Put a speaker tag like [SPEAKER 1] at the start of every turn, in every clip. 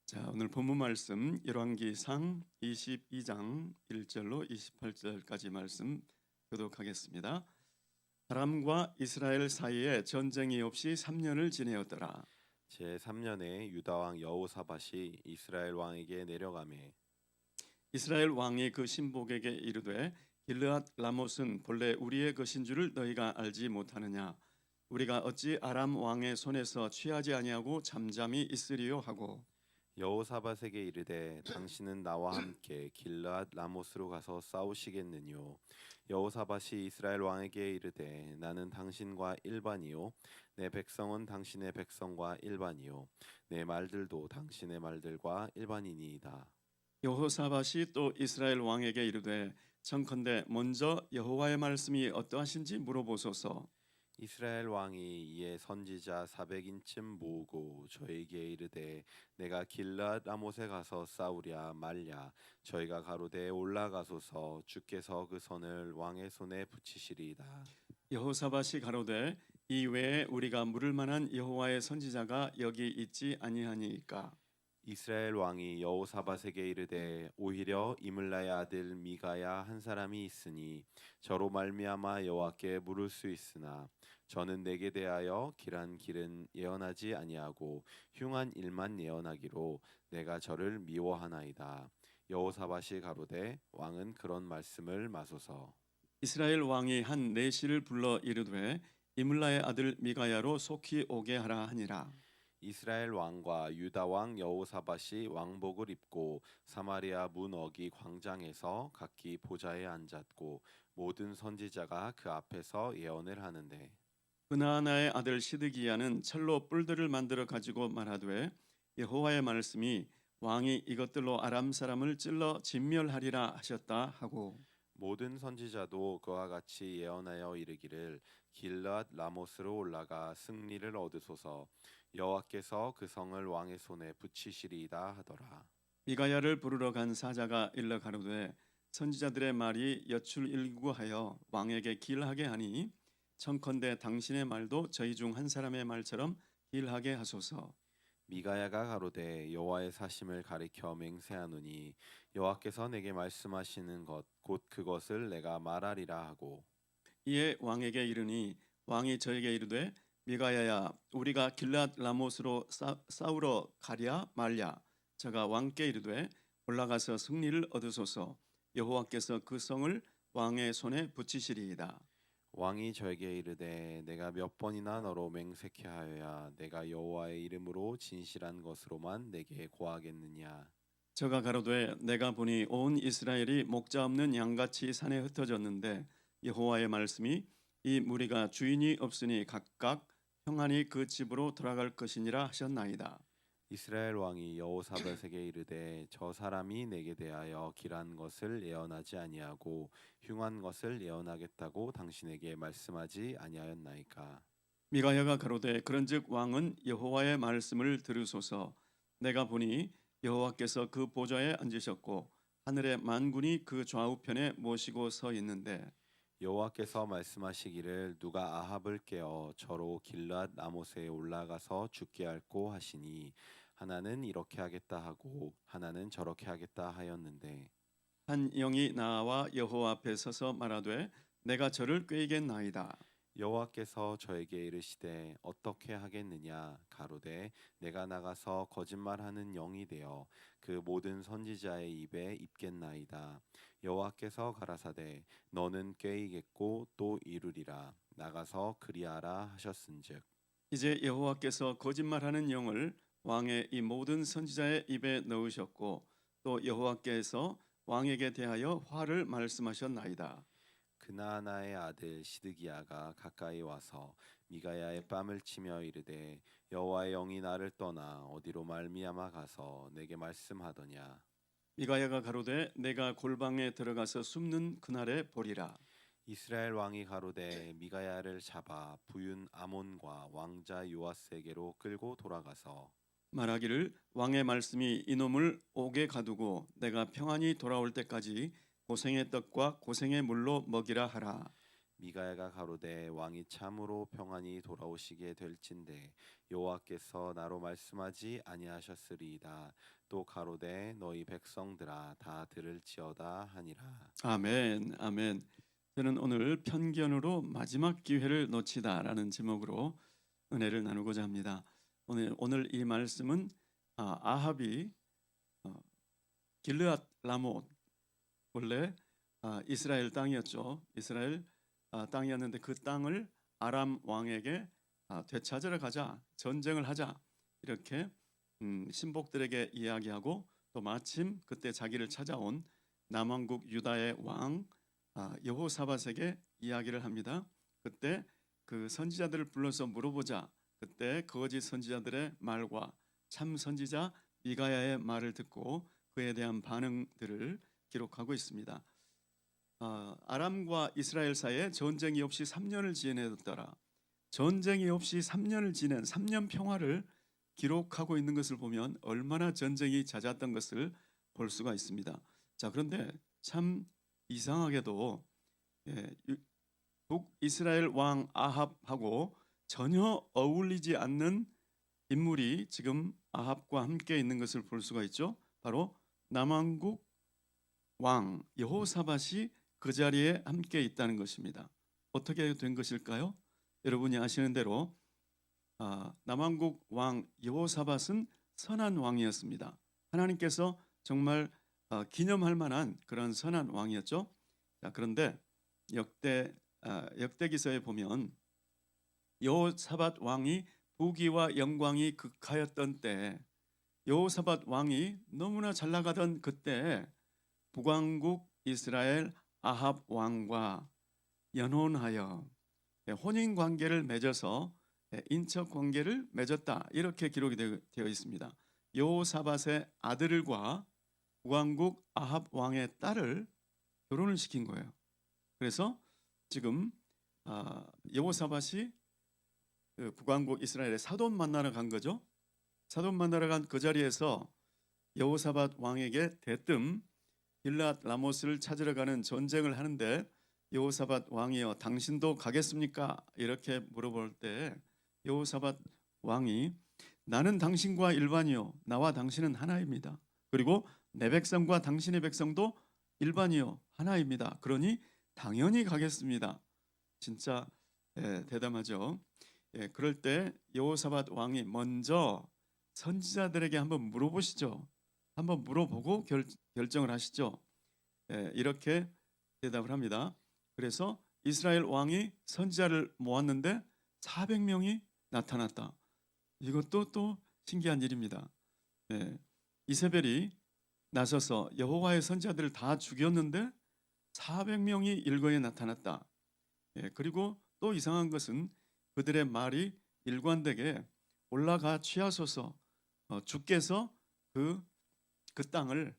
[SPEAKER 1] 자, 오늘 본문 말씀 열왕기상 22장 1절로 28절까지 말씀 교독하겠습니다. 아람과 이스라엘 사이에 전쟁이 없이 3년을 지내었더라.
[SPEAKER 2] 제 3년에 유다 왕 여호사밧이 이스라엘 왕에게 내려가매
[SPEAKER 1] 이스라엘 왕이 그 신복에게 이르되 길르앗 라못은 본래 우리의 것인 줄을 너희가 알지 못하느냐? 우리가 어찌 아람 왕의 손에서 취하지 아니하고 잠잠히 있으리요 하고
[SPEAKER 2] 여호사밧에게 이르되 당신은 나와 함께 길르앗 라못으로 가서 싸우시겠느뇨. 여호사밧이 이스라엘 왕에게 이르되 나는 당신과 일반이요 내 백성은 당신의 백성과 일반이요 내 말들도 당신의 말들과 일반이니이다.
[SPEAKER 1] 여호사밧이 또 이스라엘 왕에게 이르되 청컨대 먼저 여호와의 말씀이 어떠하신지 물어보소서.
[SPEAKER 2] 이스라엘 왕이 이에 선지자 400인쯤 모으고 저에게 이르되 내가 길르앗 라못에 가서 싸우랴 말랴. 저희가 가로되 올라가소서. 주께서 그 손을 왕의 손에 붙이시리이다.
[SPEAKER 1] 여호사밧이 가로되 이 외에 우리가 물을 만한 여호와의 선지자가 여기 있지 아니하니이까.
[SPEAKER 2] 이스라엘 왕이 여호사밧에게 이르되 오히려 이물라의 아들 미가야 한 사람이 있으니 저로 말미암아 여호와께 물을 수 있으나 저는 내게 대하여 길한 길은 예언하지 아니하고 흉한 일만 예언하기로 내가 저를 미워하나이다. 여호사밧이 가로되 왕은 그런 말씀을 마소서.
[SPEAKER 1] 이스라엘 왕이 한 내시를 불러 이르되 이물라의 아들 미가야로 속히 오게 하라 하니라.
[SPEAKER 2] 이스라엘 왕과 유다 왕 여호사밧이 왕복을 입고 사마리아 문 어기 광장에서 각기 보좌에 앉았고 모든 선지자가 그 앞에서 예언을 하는데
[SPEAKER 1] 그나아나의 아들 시드기야는 철로 뿔들을 만들어 가지고 말하되 여호와의 말씀이 왕이 이것들로 아람 사람을 찔러 진멸하리라 하셨다 하고
[SPEAKER 2] 모든 선지자도 그와 같이 예언하여 이르기를 길르앗 라못으로 올라가 승리를 얻으소서. 여호와께서 그 성을 왕의 손에 붙이시리이다 하더라.
[SPEAKER 1] 미가야를 부르러 간 사자가 일러 가로되 선지자들의 말이 여출일구하여 왕에게 길하게 하니 청컨대 당신의 말도 저희 중 한 사람의 말처럼 길하게 하소서.
[SPEAKER 2] 미가야가 가로되 여호와의 사심을 가리켜 맹세하노니 여호와께서 내게 말씀하시는 것 곧 그것을 내가 말하리라 하고
[SPEAKER 1] 이에 왕에게 이르니 왕이 저에게 이르되 미가야야 우리가 길앗 라못으로 싸우러 가랴 말랴. 저가 왕께 이르되 올라가서 승리를 얻으소서. 여호와께서 그 성을 왕의 손에 붙이시리이다.
[SPEAKER 2] 왕이 저에게 이르되 내가 몇 번이나 너로 맹세케 하여야 내가 여호와의 이름으로 진실한 것으로만 내게 고하겠느냐.
[SPEAKER 1] 저가 가로되 내가 보니 온 이스라엘이 목자 없는 양같이 산에 흩어졌는데 여호와의 말씀이 이 무리가 주인이 없으니 각각 평안히 그 집으로 돌아갈 것이니라 하셨나이다.
[SPEAKER 2] 이스라엘 왕이 여호사밧에게 이르되 저 사람이 내게 대하여 길한 것을 예언하지 아니하고 흉한 것을 예언하겠다고 당신에게 말씀하지 아니하였나이까.
[SPEAKER 1] 미가야가 가로되 그런즉 왕은 여호와의 말씀을 들으소서. 내가 보니 여호와께서 그 보좌에 앉으셨고 하늘의 만군이 그 좌우편에 모시고 서 있는데
[SPEAKER 2] 여호와께서 말씀하시기를 누가 아합을 깨어 저로 길르앗 라못에 올라가서 죽게 할꼬 하시니 하나는 이렇게 하겠다 하고 하나는 저렇게 하겠다 하였는데
[SPEAKER 1] 한 영이 나와 여호와 앞에 서서 말하되 내가 저를 꾀겠나이다.
[SPEAKER 2] 여호와께서 저에게 이르시되 어떻게 하겠느냐 가로되 내가 나가서 거짓말하는 영이 되어 그 모든 선지자의 입에 입겠나이다. 여호와께서 가라사대 너는 꾀이겠고 또 이루리라. 나가서 그리하라 하셨은즉
[SPEAKER 1] 이제 여호와께서 거짓말하는 영을 왕의 이 모든 선지자의 입에 넣으셨고 또 여호와께서 왕에게 대하여 화를 말씀하셨나이다.
[SPEAKER 2] 그나아나의 아들 시드기야가 가까이 와서 미가야의 뺨을 치며 이르되 여호와의 영이 나를 떠나 어디로 말미암아 가서 내게 말씀하더냐.
[SPEAKER 1] 미가야가 가로되 내가 골방에 들어가서 숨는 그날에 보리라.
[SPEAKER 2] 이스라엘 왕이 가로되 미가야를 잡아 부윤 아몬과 왕자 요아스에게로 끌고 돌아가서
[SPEAKER 1] 말하기를 왕의 말씀이 이놈을 옥에 가두고 내가 평안히 돌아올 때까지 고생의 떡과 고생의 물로 먹이라 하라.
[SPEAKER 2] 미가야가 가로되 왕이 참으로 평안히 돌아오시게 될진대 여호와께서 나로 말씀하지 아니하셨으리이다. 또 가로되 너희 백성들아 다 들을지어다 하니라.
[SPEAKER 1] 아멘, 아멘. 저는 오늘 편견으로 마지막 기회를 놓치다라는 제목으로 은혜를 나누고자 합니다. 오늘 이 말씀은 아합이 길르앗 라못, 원래 이스라엘 땅이었죠. 이스라엘 땅이었는데 그 땅을 아람 왕에게 되찾으러 가자, 전쟁을 하자, 이렇게 신복들에게 이야기하고, 또 마침 그때 자기를 찾아온 남왕국 유다의 왕 여호사밧에게 이야기를 합니다. 그때 그 선지자들을 불러서 물어보자. 그때 거짓 선지자들의 말과 참 선지자 미가야의 말을 듣고 그에 대한 반응들을 기록하고 있습니다. 아람과 이스라엘 사이에 전쟁이 없이 3년을 지내더라. 전쟁이 없이 3년을 지낸 3년 평화를 기록하고 있는 것을 보면 얼마나 전쟁이 잦았던 것을 볼 수가 있습니다. 자, 그런데 참 이상하게도 북이스라엘 왕 아합하고 전혀 어울리지 않는 인물이 지금 아합과 함께 있는 것을 볼 수가 있죠. 바로 남왕국 왕 여호사밧이 그 자리에 함께 있다는 것입니다. 어떻게 된 것일까요? 여러분이 아시는 대로 남왕국 왕 여호사밧은 선한 왕이었습니다. 하나님께서 정말 기념할 만한 그런 선한 왕이었죠. 자, 그런데 역대기서에 보면 여호사밧 왕이 부귀와 영광이 극하였던 때, 여호사밧 왕이 너무나 잘 나가던 그때 북왕국 이스라엘 아합 왕과 연혼하여 혼인 관계를 맺어서 인척 관계를 맺었다, 이렇게 기록이 되어 있습니다. 여호사밧의 아들과 북왕국 아합 왕의 딸을 결혼을 시킨 거예요. 그래서 지금 여호사밧이 그 북왕국 이스라엘의 사돈 만나러 간 거죠. 사돈 만나러 간 그 자리에서 여호사밧 왕에게 대뜸 길앗 라모스를 찾으러 가는 전쟁을 하는데, 여호사밧 왕이여 당신도 가겠습니까? 이렇게 물어볼 때 여호사밧 왕이 나는 당신과 일반이요 나와 당신은 하나입니다. 그리고 내 백성과 당신의 백성도 일반이요 하나입니다. 그러니 당연히 가겠습니다. 진짜 대담하죠. 그럴 때 여호사밧 왕이 먼저 선지자들에게 한번 물어보시죠. 한번 물어보고 결정을 하시죠. 이렇게 대답을 합니다. 그래서 이스라엘 왕이 선지자를 모았는데 400명이 나타났다. 이것도 또 신기한 일입니다. 이세벨이 나서서 여호와의 선지자들을 다 죽였는데 400명이 일거에 나타났다. 그리고 또 이상한 것은 그들의 말이 일관되게 올라가 취하소서, 주께서 그 땅을,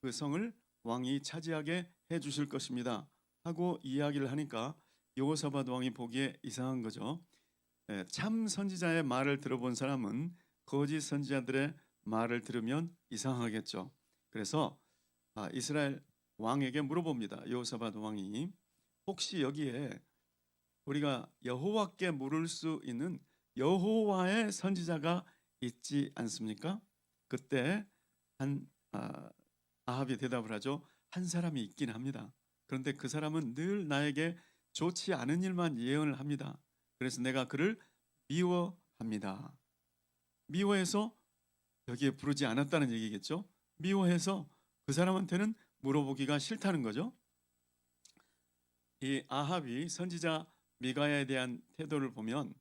[SPEAKER 1] 그 성을 왕이 차지하게 해 주실 것입니다 하고 이야기를 하니까 여호사밧 왕이 보기에 이상한 거죠. 참 선지자의 말을 들어본 사람은 거짓 선지자들의 말을 들으면 이상하겠죠. 그래서 이스라엘 왕에게 물어봅니다. 여호사밧 왕이 혹시 여기에 우리가 여호와께 물을 수 있는 여호와의 선지자가 있지 않습니까? 그때 아합이 대답을 하죠. 한 사람이 있긴 합니다. 그런데 그 사람은 늘 나에게 좋지 않은 일만 예언을 합니다. 그래서 내가 그를 미워합니다. 미워해서 여기에 부르지 않았다는 얘기겠죠. 미워해서 그 사람한테는 물어보기가 싫다는 거죠. 이 아합이 선지자 미가야에 대한 태도를 보면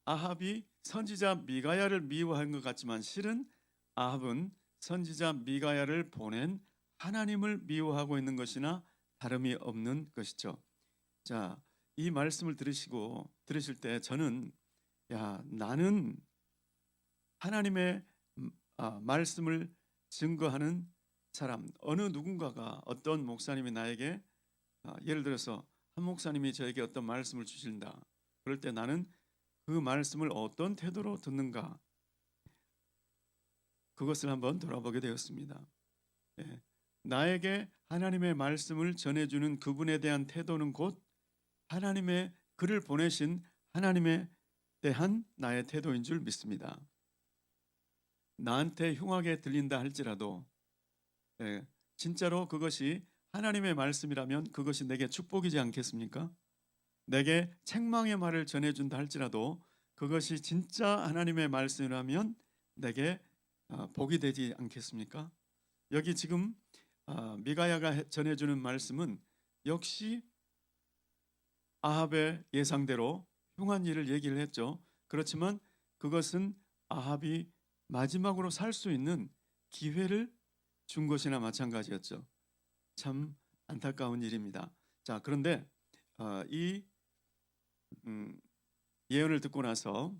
[SPEAKER 1] 아합이 선지자 미가야를 미워한 것 같지만 실은 아합은 선지자 미가야를 보낸 하나님을 미워하고 있는 것이나 다름이 없는 것이죠. 자, 이 말씀을 들으실 때 저는 나는 하나님의 말씀을 증거하는 사람, 어느 누군가가, 어떤 목사님이 나에게 예를 들어서 한 목사님이 저에게 어떤 말씀을 주신다. 그럴 때 나는 그 말씀을 어떤 태도로 듣는가, 그것을 한번 돌아보게 되었습니다. 나에게 하나님의 말씀을 전해주는 그분에 대한 태도는 곧 하나님의 그를 보내신 하나님에 대한 나의 태도인 줄 믿습니다. 나한테 흉하게 들린다 할지라도 진짜로 그것이 하나님의 말씀이라면 그것이 내게 축복이지 않겠습니까? 내게 책망의 말을 전해준다 할지라도 그것이 진짜 하나님의 말씀이라면 내게 복이 되지 않겠습니까? 여기 지금 미가야가 전해주는 말씀은 역시 아합의 예상대로 흉한 일을 얘기를 했죠. 그렇지만 그것은 아합이 마지막으로 살 수 있는 기회를 준 것이나 마찬가지였죠. 참 안타까운 일입니다. 자, 그런데 이 예언을 듣고 나서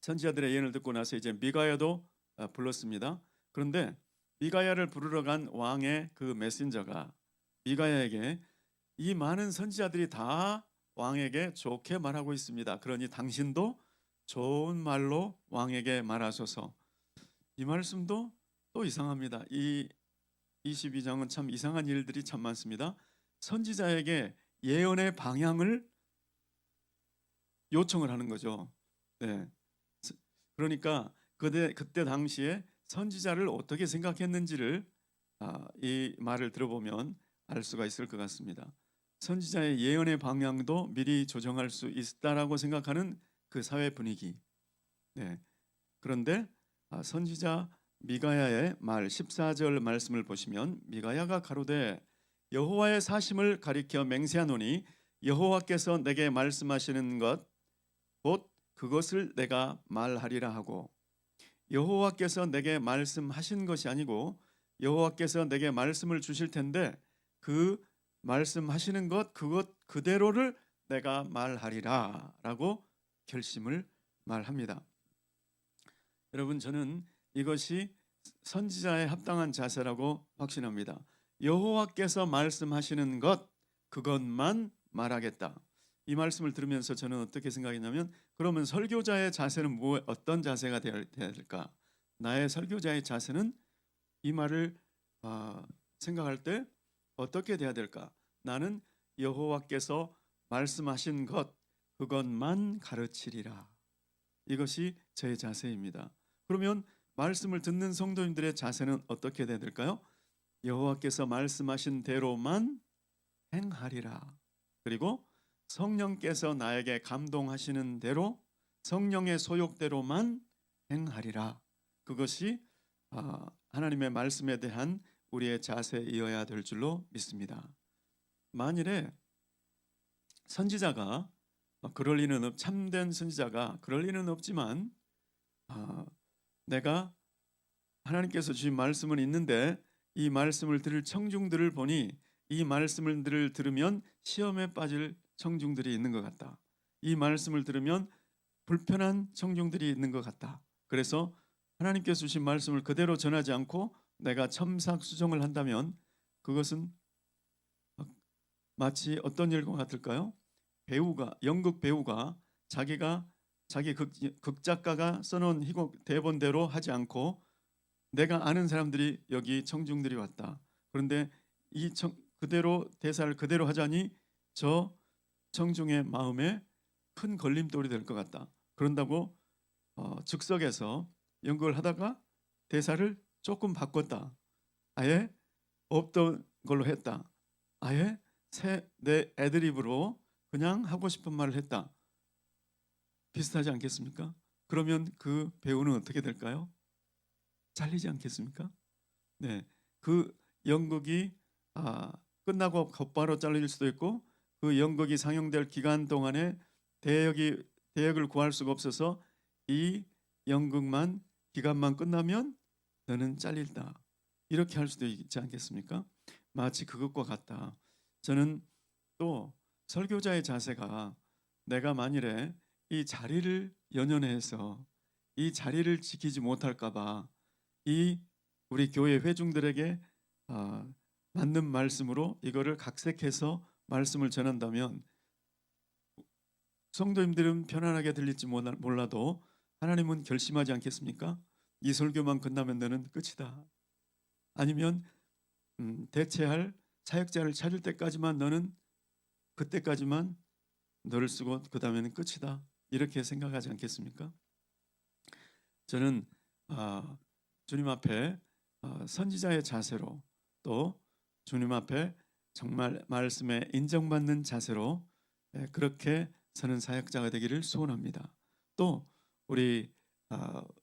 [SPEAKER 1] 선지자들의 예언을 듣고 나서 이제 미가야도 불렀습니다. 그런데 미가야를 부르러 간 왕의 그 메신저가 미가야에게 이 많은 선지자들이 다 왕에게 좋게 말하고 있습니다. 그러니 당신도 좋은 말로 왕에게 말하소서. 이 말씀도 또 이상합니다. 이 22장은 참 이상한 일들이 참 많습니다. 선지자에게 예언의 방향을 요청을 하는 거죠. 네. 그러니까 그때 당시에 선지자를 어떻게 생각했는지를 이 말을 들어보면 알 수가 있을 것 같습니다. 선지자의 예언의 방향도 미리 조정할 수 있다라고 생각하는 그 사회 분위기. 네. 그런데 선지자 미가야의 말 14절 말씀을 보시면 미가야가 가로되 여호와의 사심을 가리켜 맹세하노니 여호와께서 내게 말씀하시는 것 곧 그것을 내가 말하리라 하고 여호와께서 내게 말씀하신 것이 아니고 여호와께서 내게 말씀을 주실 텐데 그 말씀하시는 그것 그대로를 내가 말하리라라고 결심을 말합니다. 여러분 저는 이것이 선지자의 합당한 자세라고 확신합니다. 여호와께서 말씀하시는 것 그것만 말하겠다. 이 말씀을 들으면서 저는 어떻게 생각했냐면 그러면 설교자의 자세는 어떤 자세가 되어야 될까? 나의 설교자의 자세는 이 말을 생각할 때 어떻게 돼야 될까? 나는 여호와께서 말씀하신 것 그것만 가르치리라. 이것이 제 자세입니다. 그러면 말씀을 듣는 성도님들의 자세는 어떻게 돼야 될까요? 여호와께서 말씀하신 대로만 행하리라. 그리고 성령께서 나에게 감동하시는 대로 성령의 소욕대로만 행하리라. 그것이 하나님의 말씀에 대한 우리의 자세이어야 될 줄로 믿습니다. 만일에 선지자가 그럴 리는 참된 선지자가 그럴 리는 없지만 내가 하나님께서 주신 말씀은 있는데 이 말씀을 들을 청중들을 보니 이 말씀을 들으면 시험에 빠질 청중들이 있는 것 같다. 이 말씀을 들으면 불편한 청중들이 있는 것 같다. 그래서 하나님께서 주신 말씀을 그대로 전하지 않고 내가 첨삭수정을 한다면 그것은 마치 어떤 일과 같을까요? 연극 배우가 자기 극작가가 써놓은 희곡 대본대로 하지 않고 내가 아는 사람들이 여기 청중들이 왔다. 그런데 그대로 대사를 그대로 하자니 저 청중의 마음에 큰 걸림돌이 될 것 같다. 그런다고 즉석에서 연극을 하다가 대사를 조금 바꿨다. 아예 없던 걸로 했다. 아예 내 애드립으로 그냥 하고 싶은 말을 했다. 비슷하지 않겠습니까? 그러면 그 배우는 어떻게 될까요? 잘리지 않겠습니까? 네, 그 연극이 끝나고 곧바로 잘릴 수도 있고 그 연극이 상영될 기간 동안에 대역을 구할 수가 없어서 이 연극만 기간만 끝나면 너는 잘릴다. 이렇게 할 수도 있지 않겠습니까? 마치 그것과 같다. 저는 또 설교자의 자세가 내가 만일에 이 자리를 연연해서 이 자리를 지키지 못할까 봐 이 우리 교회 회중들에게 맞는 말씀으로 이거를 각색해서 말씀을 전한다면 성도님들은 편안하게 들릴지 몰라도 하나님은 결심하지 않겠습니까? 이 설교만 끝나면 너는 끝이다. 아니면 대체할 사역자를 찾을 때까지만 너는 그때까지만 너를 쓰고 그 다음에는 끝이다. 이렇게 생각하지 않겠습니까? 저는 주님 앞에 선지자의 자세로 또 주님 앞에 정말 말씀에 인정받는 자세로 그렇게 서는 사역자가 되기를 소원합니다. 또 우리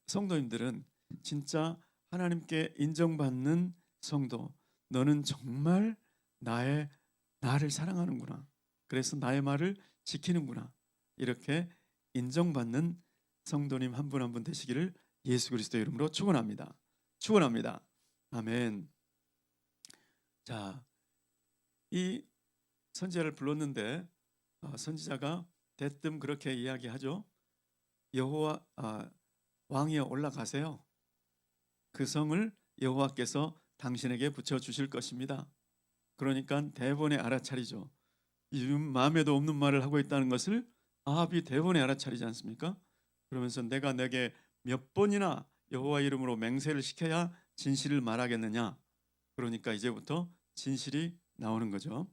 [SPEAKER 1] 성도님들은 진짜 하나님께 인정받는 성도, 너는 정말 나를 사랑하는구나. 그래서 나의 말을 지키는구나. 이렇게 인정받는 성도님 한 분 한 분 되시기를 예수 그리스도의 이름으로 축원합니다. 축원합니다. 아멘. 자, 이 선지자를 불렀는데 선지자가 대뜸 그렇게 이야기하죠. 여호와 왕이여 올라가세요. 그 성을 여호와께서 당신에게 붙여 주실 것입니다. 그러니까 대번에 알아차리죠. 마음에도 없는 말을 하고 있다는 것을 아합이 대번에 알아차리지 않습니까? 그러면서 내가 내게 몇 번이나 여호와 이름으로 맹세를 시켜야 진실을 말하겠느냐. 그러니까 이제부터 진실이 나오는 거죠.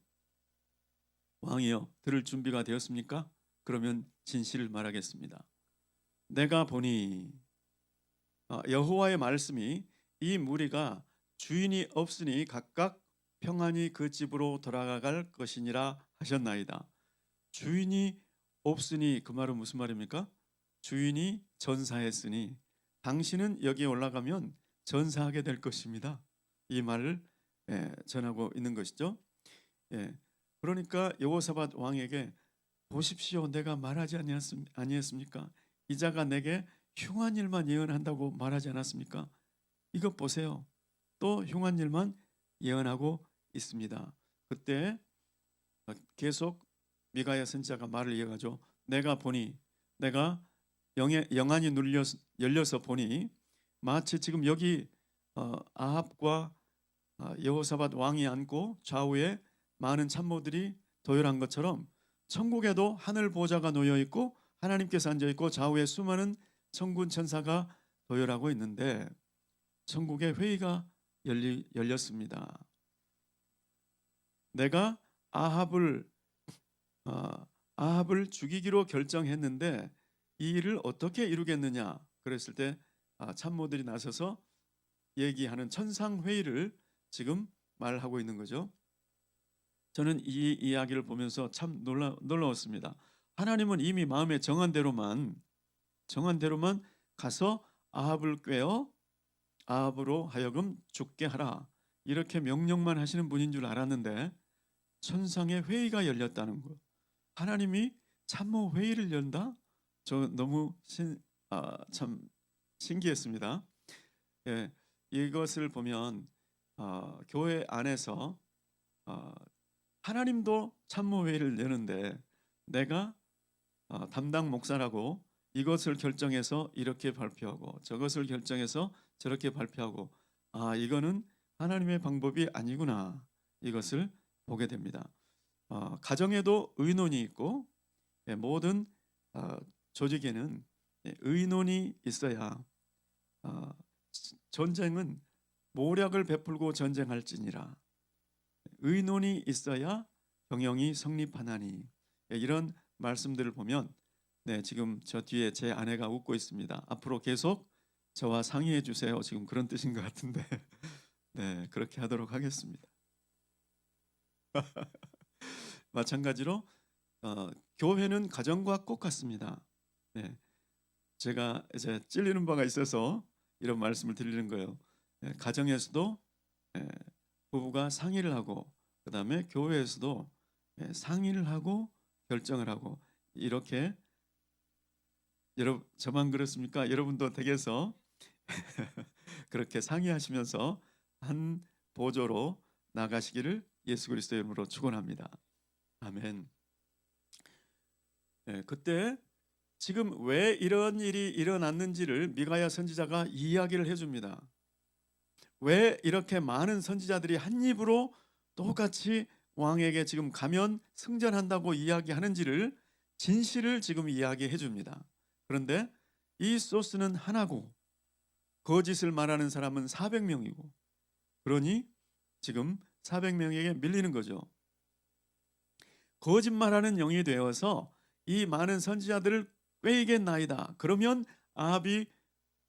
[SPEAKER 1] 왕이여 들을 준비가 되었습니까? 그러면 진실을 말하겠습니다. 내가 보니 여호와의 말씀이 이 무리가 주인이 없으니 각각 평안히 그 집으로 돌아갈 것이니라 하셨나이다. 주인이 없으니 그 말은 무슨 말입니까? 주인이 전사했으니 당신은 여기에 올라가면 전사하게 될 것입니다. 이 말을 전하고 있는 것이죠. 그러니까 여호사밧 왕에게 보십시오, 내가 말하지 아니했습니까? 이자가 내게 흉한 일만 예언한다고 말하지 않았습니까? 이것 보세요. 또 흉한 일만 예언하고 있습니다. 그때 계속 미가야 선지자가 말을 이어가죠. 내가 보니 내가 영안이 열려서 보니 마치 지금 여기 아합과 여호사밧 왕이 앉고 좌우에 많은 참모들이 도열한 것처럼 천국에도 하늘 보좌가 놓여 있고 하나님께서 앉아 있고 좌우에 수많은 천군 천사가 도열하고 있는데 천국의 회의가 열렸습니다. 내가 아합을 죽이기로 결정했는데 이 일을 어떻게 이루겠느냐 그랬을 때 참모들이 나서서 얘기하는 천상회의를 지금 말하고 있는 거죠. 저는 이 이야기를 보면서 참 놀라웠습니다. 하나님은 이미 마음에 정한 대로만 가서 아합을 꾀어 아합으로 하여금 죽게 하라 이렇게 명령만 하시는 분인 줄 알았는데 천상의 회의가 열렸다는 거. 하나님이 참모 회의를 연다? 저 너무 참 신기했습니다. 이것을 보면 교회 안에서 하나님도 참모 회의를 여는데 내가 담당 목사라고 이것을 결정해서 이렇게 발표하고 저것을 결정해서 저렇게 발표하고 이거는 하나님의 방법이 아니구나 이것을 보게 됩니다. 가정에도 의논이 있고 모든 조직에는 의논이 있어야 전쟁은 모략을 베풀고 전쟁할지니라 의논이 있어야 경영이 성립하나니 이런 말씀들을 보면 지금 저 뒤에 제 아내가 웃고 있습니다. 앞으로 계속 저와 상의해 주세요. 지금 그런 뜻인 것 같은데 그렇게 하도록 하겠습니다. 마찬가지로 교회는 가정과 꼭 같습니다. 제가 이제 찔리는 바가 있어서 이런 말씀을 드리는 거예요. 가정에서도 부부가 상의를 하고 그 다음에 교회에서도 상의를 하고 결정을 하고 이렇게 저만 그렇습니까? 여러분도 댁에서 그렇게 상의하시면서 한 보조로 나가시기를 예수 그리스도의 이름으로 축원합니다. 아멘. 그때 지금 왜 이런 일이 일어났는지를 미가야 선지자가 이야기를 해줍니다. 왜 이렇게 많은 선지자들이 한 입으로 똑같이 왕에게 지금 가면 승전한다고 이야기하는지를 진실을 지금 이야기해 줍니다. 그런데 이 소스는 하나고 거짓을 말하는 사람은 400명이고 그러니 지금 400명에게 밀리는 거죠. 거짓말하는 영이 되어서 이 많은 선지자들을 꾀이겠나이다. 그러면 아합이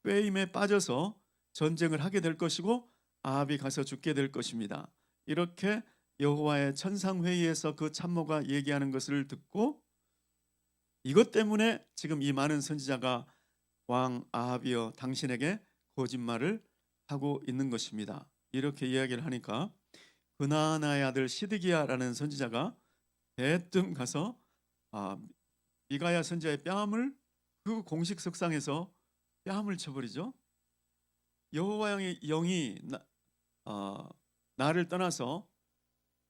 [SPEAKER 1] 꾀임에 빠져서 전쟁을 하게 될 것이고 아합이 가서 죽게 될 것입니다. 이렇게 여호와의 천상회의에서 그 참모가 얘기하는 것을 듣고 이것 때문에 지금 이 많은 선지자가 왕 아합이여 당신에게 거짓말을 하고 있는 것입니다. 이렇게 이야기를 하니까 그나나의 아들 시드기야라는 선지자가 대뜸 가서 미가야 선지자의 뺨을 그 공식 석상에서 뺨을 쳐버리죠. 여호와의 영이 나를 떠나서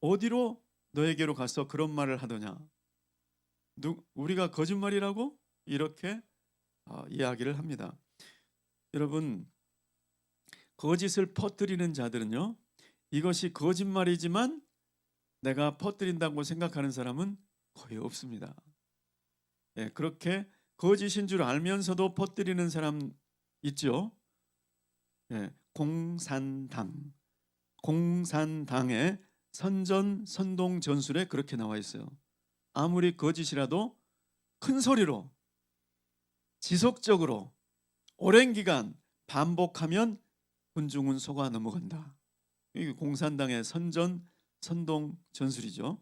[SPEAKER 1] 어디로 너에게로 가서 그런 말을 하더냐? 우리가 거짓말이라고 이렇게 이야기를 합니다. 여러분, 거짓을 퍼뜨리는 자들은요, 이것이 거짓말이지만 내가 퍼뜨린다고 생각하는 사람은 거의 없습니다. 예, 그렇게 거짓인 줄 알면서도 퍼뜨리는 사람 있죠. 예, 공산당의 선동 전술에 그렇게 나와 있어요. 아무리 거짓이라도 큰 소리로 지속적으로 오랜 기간 반복하면 군중은 속아 넘어간다. 이게 공산당의 선동 전술이죠.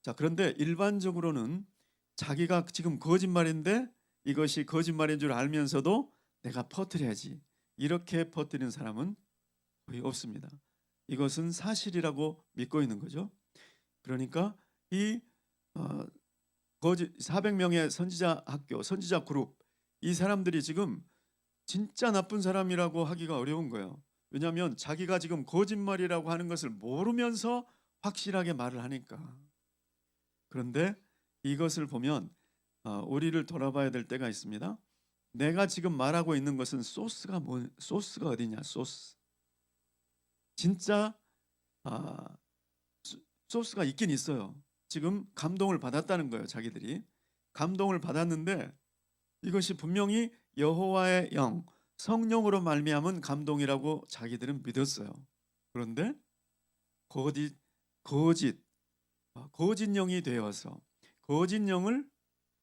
[SPEAKER 1] 자, 그런데 일반적으로는 자기가 지금 거짓말인데 이것이 거짓말인 줄 알면서도 내가 퍼뜨려야지 이렇게 퍼뜨리는 사람은 거의 없습니다. 이것은 사실이라고 믿고 있는 거죠. 그러니까 이 400명의 선지자 학교, 선지자 그룹, 이 사람들이 지금 진짜 나쁜 사람이라고 하기가 어려운 거예요. 왜냐하면 자기가 지금 거짓말이라고 하는 것을 모르면서 확실하게 말을 하니까. 그런데 이것을 보면 우리를 돌아봐야 될 때가 있습니다. 내가 지금 말하고 있는 것은 소스가 어디냐? 소스. 진짜 소스가 있긴 있어요. 지금 감동을 받았다는 거예요. 자기들이 감동을 받았는데 이것이 분명히 여호와의 영, 성령으로 말미암은 감동이라고 자기들은 믿었어요. 그런데 거짓 영이 되어서 거짓 영을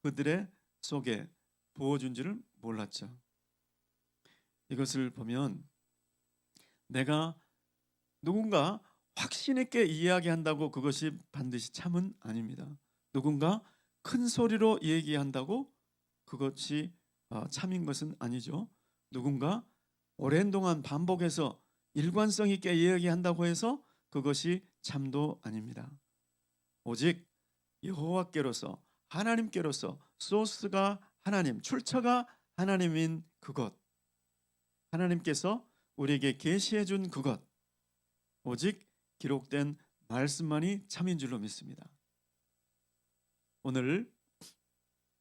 [SPEAKER 1] 그들의 속에 부어준 줄을 몰랐죠. 이것을 보면 내가 누군가 확신 있게 이야기한다고 그것이 반드시 참은 아닙니다. 누군가 큰 소리로 얘기한다고 그것이 참인 것은 아니죠. 누군가 오랜 동안 반복해서 일관성 있게 이야기한다고 해서 그것이 참도 아닙니다. 오직 여호와께로서 하나님께로서 소스가 하나님, 출처가 하나님인 그것, 하나님께서 우리에게 계시해 준 그것, 오직 기록된 말씀만이 참인 줄로 믿습니다. 오늘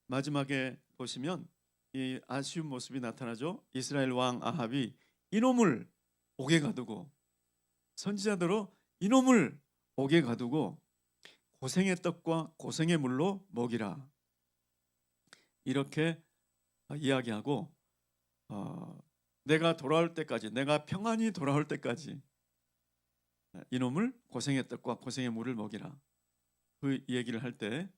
[SPEAKER 1] 마지막에 보시면 이 아쉬운 모습이 나타나죠. 이스라엘 왕 아합이 이놈을 옥에 가두고 선지자대로 이놈을 옥에 가두고 고생의 떡과 고생의 물로 먹이라 이렇게 이야기하고 내가 돌아올 때까지, 내가 평안히 돌아올 때까지 이놈을 고생의 떡과 고생의 물을 먹이라 그 얘기를 할 때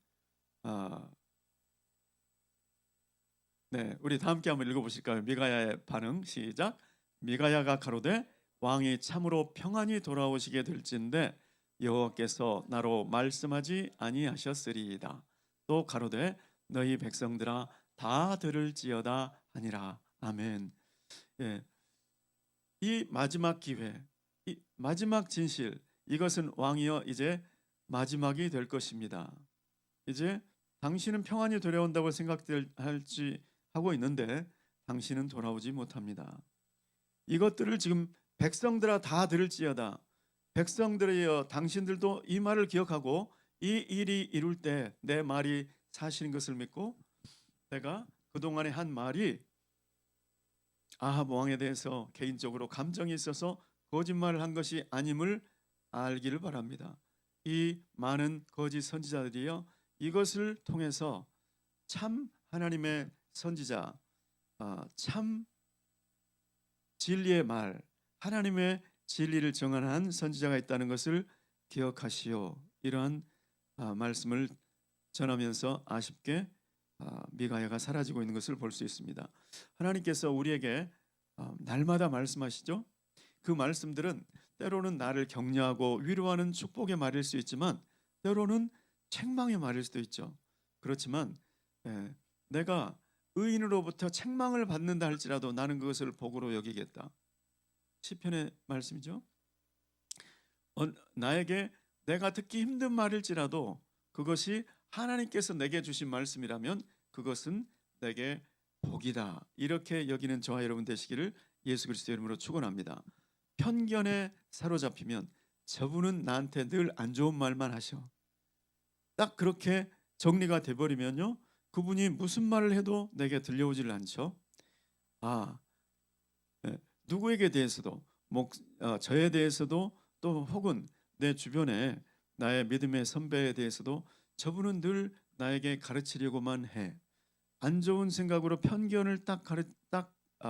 [SPEAKER 1] 네, 우리 다 함께 한번 읽어보실까요? 미가야의 반응 시작. 미가야가 가로되 왕이 참으로 평안히 돌아오시게 될진데 여호와께서 나로 말씀하지 아니하셨으리이다. 또 가로되 너희 백성들아 다 들을지어다 하니라. 아멘. 예, 이 마지막 기회, 이 마지막 진실, 이것은 왕이여 이제 마지막이 될 것입니다. 이제 당신은 평안히 돌아온다고 생각할지 하고 있는데 당신은 돌아오지 못합니다. 이것들을 지금 백성들아 다 들을지어다. 백성들이여 당신들도 이 말을 기억하고 이 일이 이룰 때 내 말이 사실인 것을 믿고 내가 그동안에 한 말이 아합 왕에 대해서 개인적으로 감정이 있어서 거짓말을 한 것이 아님을 알기를 바랍니다. 이 많은 거짓 선지자들이여 이것을 통해서 참 하나님의 선지자, 참 진리의 말, 하나님의 진리를 정언한 선지자가 있다는 것을 기억하시오. 이러한 말씀을 전하면서 아쉽게 미가야가 사라지고 있는 것을 볼 수 있습니다. 하나님께서 우리에게 날마다 말씀하시죠. 그 말씀들은 때로는 나를 격려하고 위로하는 축복의 말일 수 있지만 때로는 책망의 말일 수도 있죠. 그렇지만 내가 의인으로부터 책망을 받는다 할지라도 나는 그것을 복으로 여기겠다. 시편의 말씀이죠. 나에게 내가 듣기 힘든 말일지라도 그것이 하나님께서 내게 주신 말씀이라면 그것은 내게 복이다. 이렇게 여기는 저와 여러분 되시기를 예수 그리스도의 이름으로 축원합니다. 편견에 사로잡히면 저분은 나한테 늘 안 좋은 말만 하셔. 딱 그렇게 정리가 돼버리면요, 그분이 무슨 말을 해도 내게 들려오질 않죠. 누구에게 대해서도 저에 대해서도 또 혹은 내 주변에 나의 믿음의 선배에 대해서도 저분은 늘 나에게 가르치려고만 해. 안 좋은 생각으로 편견을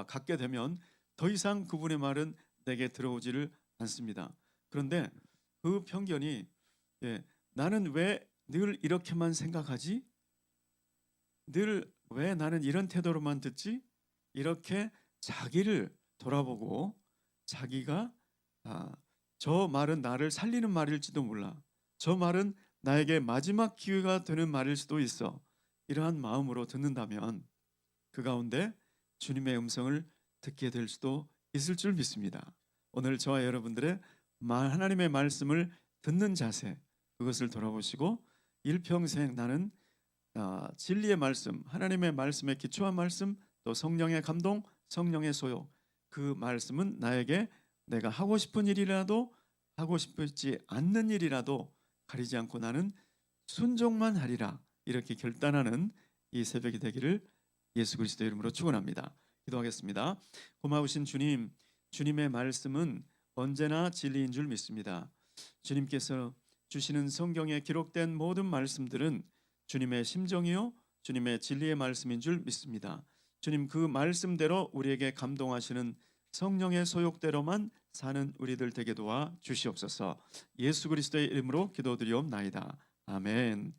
[SPEAKER 1] 갖게 되면 더 이상 그분의 말은 내게 들어오지를 않습니다. 그런데 그 편견이 나는 왜 늘 이렇게만 생각하지? 늘 왜 나는 이런 태도로만 듣지? 이렇게 자기를 돌아보고 자기가 저 말은 나를 살리는 말일지도 몰라. 저 말은 나에게 마지막 기회가 되는 말일 수도 있어. 이러한 마음으로 듣는다면 그 가운데 주님의 음성을 듣게 될 수도 있을 줄 믿습니다. 오늘 저와 여러분들의 하나님의 말씀을 듣는 자세, 그것을 돌아보시고 일평생 나는 진리의 말씀, 하나님의 말씀에 기초한 말씀, 또 성령의 감동, 성령의 소욕, 그 말씀은 나에게 내가 하고 싶은 일이라도 하고 싶지 않는 일이라도 가리지 않고 나는 순종만 하리라, 이렇게 결단하는 이 새벽이 되기를 예수 그리스도의 이름으로 축원합니다. 기도하겠습니다. 고마우신 주님, 주님의 말씀은 언제나 진리인 줄 믿습니다. 주님께서 주시는 성경에 기록된 모든 말씀들은 주님의 심정이요 주님의 진리의 말씀인 줄 믿습니다. 주님, 그 말씀대로 우리에게 감동하시는 성령의 소욕대로만 사는 우리들 되게 도와 주시옵소서. 예수 그리스도의 이름으로 기도드리옵나이다. 아멘.